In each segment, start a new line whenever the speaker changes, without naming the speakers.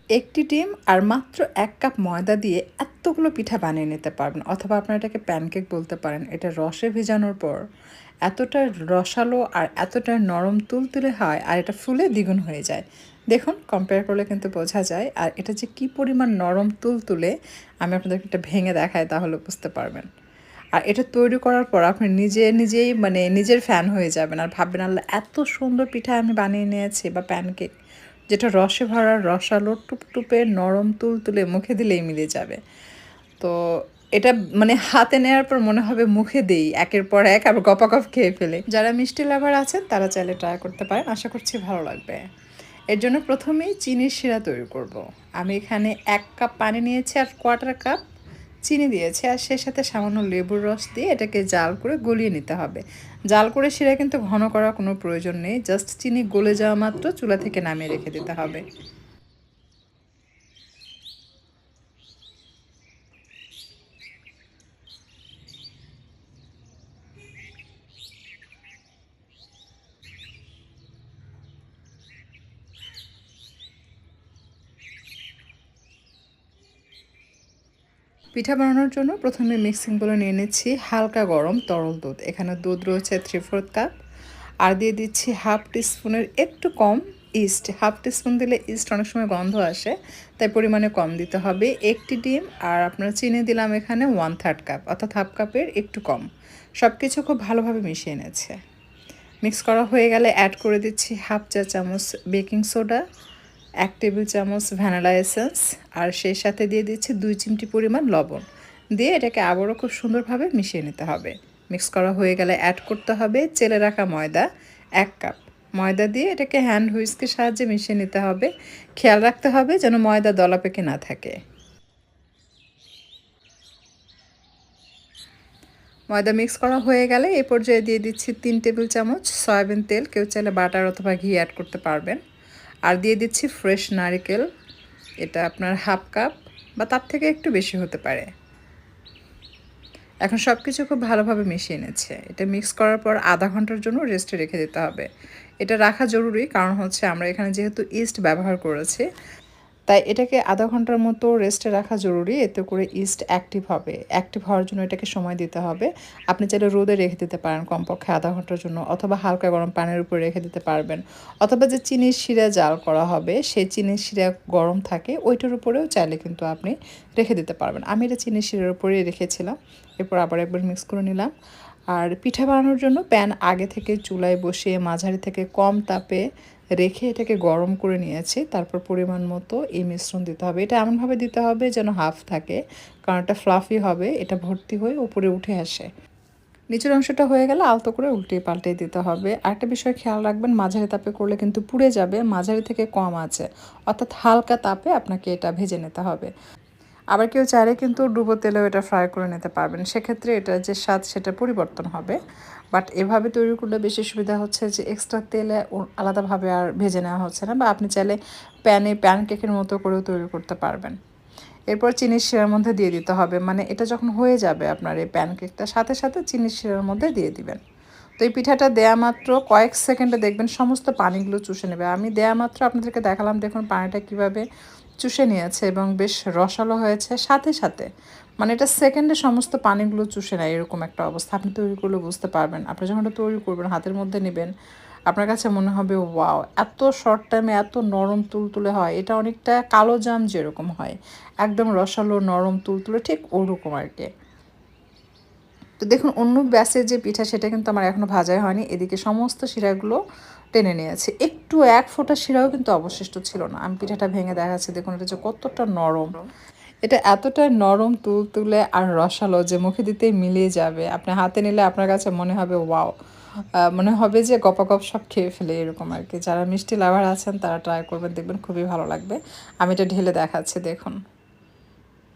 একটি ডিম আর মাত্র ১ কাপ ময়দা দিয়ে এতগুলো পিঠা বানিয়ে নিতে পারবেন, অথবা আপনারা এটাকে প্যানকেক বলতে পারেন। এটা রসে ভেজানোর পর এতটা রসালো আর এতটা নরম তুলতুলে হয়, আর এটা ফুলে দ্বিগুণ হয়ে যায়। দেখুন, কম্পেয়ার করলে কিন্তু বোঝা যায়। আর এটা যে কী পরিমাণ নরম তুলতুলে, আমি আপনাদেরকে এটা ভেঙে দেখাই, তাহলে বুঝতে পারবেন। আর এটা তৈরি করার পর আপনি নিজেই মানে নিজের ফ্যান হয়ে যাবেন, আর ভাববেন আল্লাহ এত সুন্দর পিঠা আমি বানিয়ে নিয়েছি, বা প্যানকেক যেটা রসে ভরা, রসালো, টুপটুপে, নরম, তুলতুলে, মুখে দিলেই মিলে যাবে। তো এটা মানে হাতে নেওয়ার পর মনে হবে মুখে দেই একের পর এক, আবার গপাগপ খেয়ে ফেলে। যারা মিষ্টি লাভার আছেন তারা চাইলে ট্রাই করতে পারেন, আশা করছি ভালো লাগবে। এর জন্য প্রথমেই চিনির শিরা তৈরি করব। আমি এখানে ১ কাপ পানি নিয়েছি আর কোয়ার্টার কাপ চিনি দিয়েছি, আর সে সাথে সামান্য লেবুর রস দিয়ে এটাকে জাল করে গলিয়ে নিতে হবে। জাল করে শিরা কিন্তু ঘন করার কোনো প্রয়োজন নেই, জাস্ট চিনি গলে যাওয়া মাত্র চুলা থেকে নামিয়ে রেখে দিতে হবে। পিঠা বানানোর জন্য প্রথমে মিক্সিং বলে নিয়ে নিচ্ছি হালকা গরম তরল দুধ। এখানে দুধ রয়েছে 3/4 কাপ, আর দিয়ে দিচ্ছি হাফ টিস্পুনের একটু কম ইস্ট। হাফ টিস্পুন দিলে ইস্ট অনেক সময় গন্ধ আসে, তাই পরিমাণে কম দিতে হবে। একটি ডিম, আর আপনার চিনি দিলাম এখানে 1/3 কাপ, অর্থাৎ হাফ কাপের একটু কম। সব কিছু খুব ভালোভাবে মিশিয়ে নিচ্ছে। মিক্স করা হয়ে গেলে অ্যাড করে দিচ্ছি হাফ চা চামচ বেকিং সোডা, 1 টেবিল চামচ ভ্যানিলা এসেন্স, আর সেই সাথে দিয়ে দিচ্ছি 2 চিমটি পরিমাণ লবণ। দিয়ে এটাকে আবারও খুব সুন্দরভাবে মিশিয়ে নিতে হবে। মিক্স করা হয়ে গেলে অ্যাড করতে হবে চেলে রাখা ময়দা 1 কাপ। ময়দা দিয়ে এটাকে হ্যান্ড হুইস্কের সাহায্যে মিশিয়ে নিতে হবে। খেয়াল রাখতে হবে যেন ময়দা দলা পেকে না থাকে। ময়দা মিক্স করা হয়ে গেলে এই পর্যায়ে দিয়ে দিচ্ছি 3 টেবিল চামচ সয়াবিন তেল, কেউ চাইলে বাটার অথবা ঘি অ্যাড করতে পারবেন। আর দিয়ে দিচ্ছি ফ্রেশ নারকেল, এটা আপনার হাফ কাপ বা তার থেকে একটু বেশি হতে পারে। এখন সব কিছু খুব ভালোভাবে মিশিয়ে নিচ্ছে। এটা মিক্স করার পর আধা ঘন্টার জন্য রেস্টে রেখে দিতে হবে। এটা রাখা জরুরি, কারণ হচ্ছে আমরা এখানে যেহেতু ইস্ট ব্যবহার করেছি, তাই এটাকে আধা ঘন্টার মতো রেস্টে রাখা জরুরি। এতে করে ইস্ট অ্যাক্টিভ হবে। অ্যাক্টিভ হওয়ার জন্য এটাকে সময় দিতে হবে। আপনি চাইলে রোদে রেখে দিতে পারেন কমপক্ষে আধা ঘন্টার জন্য, অথবা হালকা গরম পানির উপর রেখে দিতে পারবেন। অথবা যে চিনির শিরা জাল করা হবে, সেই চিনির শিরা গরম থাকে, ওইটার উপরেও চাইলে কিন্তু আপনি রেখে দিতে পারবেন। আমি এটা চিনির শিরার উপরেই রেখেছিলাম। এরপর আবার একবার মিক্স করে নিলাম। আর পিঠা বানানোর জন্য প্যান আগে থেকে চুলায় বসিয়ে মাঝারি থেকে কম তাপে রেখে এটাকে গরম করে নিয়েছি। তারপর পরিমাণ মতো এই মিশ্রণ দিতে হবে। এটা এমনভাবে দিতে হবে যেন হাফ থাকে, কারণ এটা ফ্লাফি হবে, এটা ভর্তি হয়ে উপরে উঠে আসে। নিচের অংশটা হয়ে গেলে আলতো করে উল্টে পাল্টে দিতে হবে। আরেকটা বিষয় খেয়াল রাখবেন, মাঝারি তাপে করলে কিন্তু পুড়ে যাবে। মাঝারি থেকে কম আছে, অর্থাৎ হালকা তাপে আপনাকে এটা ভেজে নিতে হবে। আবার কেউ চাইলে কিন্তু ডুবো তেলেও এটা ফ্রাই করে নিতে পারবেন, সেক্ষেত্রে এটা যে স্বাদ সেটা পরিবর্তন হবে। বাট এভাবে তৈরি করলে বেশি সুবিধা হচ্ছে যে এক্সট্রা তেলে আলাদাভাবে আর ভেজে নেওয়া হচ্ছে না, বা আপনি চাইলে প্যানকেকের মতো করেও তৈরি করতে পারবেন। এরপর চিনির শিরার মধ্যে দিয়ে দিতে হবে, মানে এটা যখন হয়ে যাবে আপনার এই প্যানকেকটা, সাথে সাথে চিনির শিরার মধ্যে দিয়ে দিবেন। তো এই পিঠাটা দেয়া মাত্র কয়েক সেকেন্ডে দেখবেন সমস্ত পানিগুলো চুষে নেবে। আমি দেয়া মাত্র আপনাদেরকে দেখালাম, দেখুন পানিটা কিভাবে চুষে নিয়েছে এবং বেশ রসালো হয়েছে সাথে সাথে। মানে এটা সেকেন্ডে সমস্ত পানিগুলো চুষে নেয়, এরকম একটা অবস্থা। আপনি তৈরি করলে বুঝতে পারবেন। আপনি যখন এটা তৈরি করবেন, হাতের মধ্যে নেবেন, আপনার কাছে মনে হবে ওয়াও, এত শর্ট টাইমে এত নরম তুলতুলে হয়। এটা অনেকটা কালো জাম যেরকম হয়, একদম রসালো নরম তুলতুলে, ঠিক ওরকম আর কি। তো দেখুন, অন্য ব্যাসের যে পিঠা সেটা কিন্তু আমার এখনও ভাজাই হয়নি। এদিকে সমস্ত শিরাগুলো টেনে নিয়েছে, একটু এক ফোঁটা শিরাও কিন্তু অবশিষ্ট ছিল না। আমি পিঠাটা ভেঙে দেখাচ্ছি, দেখুন এটা যে কতটা নরম। এটা এতটা নরম তুলতুলে আর রসালো যে মুখে দিতেই মিলিয়ে যাবে। আপনি হাতে নিলে আপনার কাছে মনে হবে ওয়াও, মনে হবে যে গপাগপ সব খেয়ে ফেলে, এরকম আর কি। যারা মিষ্টি লাভার আছেন তারা ট্রাই করবেন, দেখবেন খুবই ভালো লাগবে। আমি এটা ঢেলে দেখাচ্ছি, দেখুন।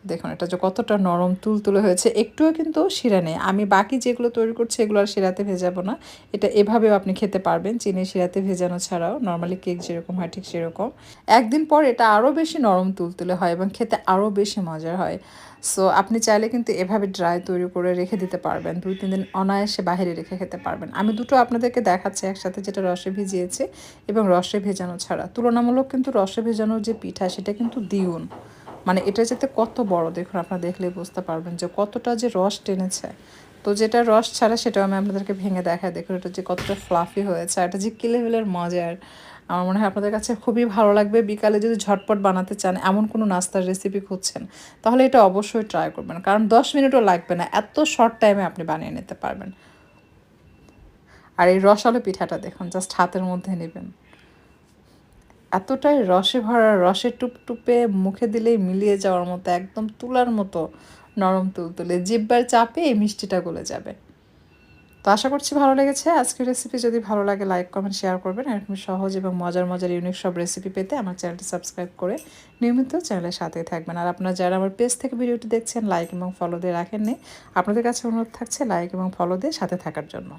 দেখুন এটা যে কতটা নরম তুলতুলে হয়েছে, একটুও কিন্তু শিরা নেই। আমি বাকি যেগুলো তৈরি করছি এগুলো আর শিরাতে ভেজাবো না। এটা এভাবেও আপনি খেতে পারবেন, চিনি শিরাতে ভেজানো ছাড়াও। নর্মালি কেক যেরকম হয় ঠিক সেরকম। একদিন পর এটা আরও বেশি নরম তুলতুলে হয় এবং খেতে আরও বেশি মজার হয়। সো আপনি চাইলে কিন্তু এভাবে ড্রাই তৈরি করে রেখে দিতে পারবেন, 2-3 দিন অনায়াসে বাইরে রেখে খেতে পারবেন। আমি দুটো আপনাদেরকে দেখাচ্ছি একসাথে, যেটা রসে ভিজিয়েছে এবং রসে ভেজানো ছাড়া। তুলনামূলক কিন্তু রসে ভেজানোর যে পিঠা সেটা কিন্তু দ্বিগুণ, মানে এটা যেতে কত বড় দেখুন, আপনারা দেখলেই বুঝতে পারবেন যে কতটা যে রস টেনেছে। তো যেটা রস ছাড়া সেটাও আমি আপনাদেরকে ভেঙে দেখাই, দেখুন এটা যে কতটা ফ্লাফি হয়েছে, এটা যে কি লেভেলের মজার। আমার মনে হয় আপনাদের কাছে খুবই ভালো লাগবে। বিকালে যদি ঝটপট বানাতে চান, এমন কোনো নাস্তার রেসিপি খুঁজছেন, তাহলে এটা অবশ্যই ট্রাই করবেন, কারণ 10 মিনিটও লাগবে না, এত শর্ট টাইমে আপনি বানিয়ে নিতে পারবেন। আর এই রসালো পিঠাটা দেখুন, জাস্ট হাতের মধ্যে নেবেন, এতটাই রসে ভরা, রসে টুপটুপে, মুখে দিলেই মিলিয়ে যাওয়ার মতো, একদম তুলার মতো নরম তুলতুলে, জিহ্বার চাপে এই মিষ্টিটা গলে যাবে। তো আশা করছি ভালো লেগেছে আজকের রেসিপি। যদি ভালো লাগে লাইক কমেন্ট শেয়ার করবেন। এরকম সহজ এবং মজার মজার ইউনিক সব রেসিপি পেতে আমার চ্যানেলটি সাবস্ক্রাইব করে নিয়মিত চ্যানেলের সাথেই থাকবেন। আর আপনারা যারা আমার পেজ থেকে ভিডিওটি দেখছেন, লাইক এবং ফলো দিয়ে রাখেননি, আপনাদের কাছে অনুরোধ থাকছে লাইক এবং ফলো দিয়ে সাথে থাকার জন্য।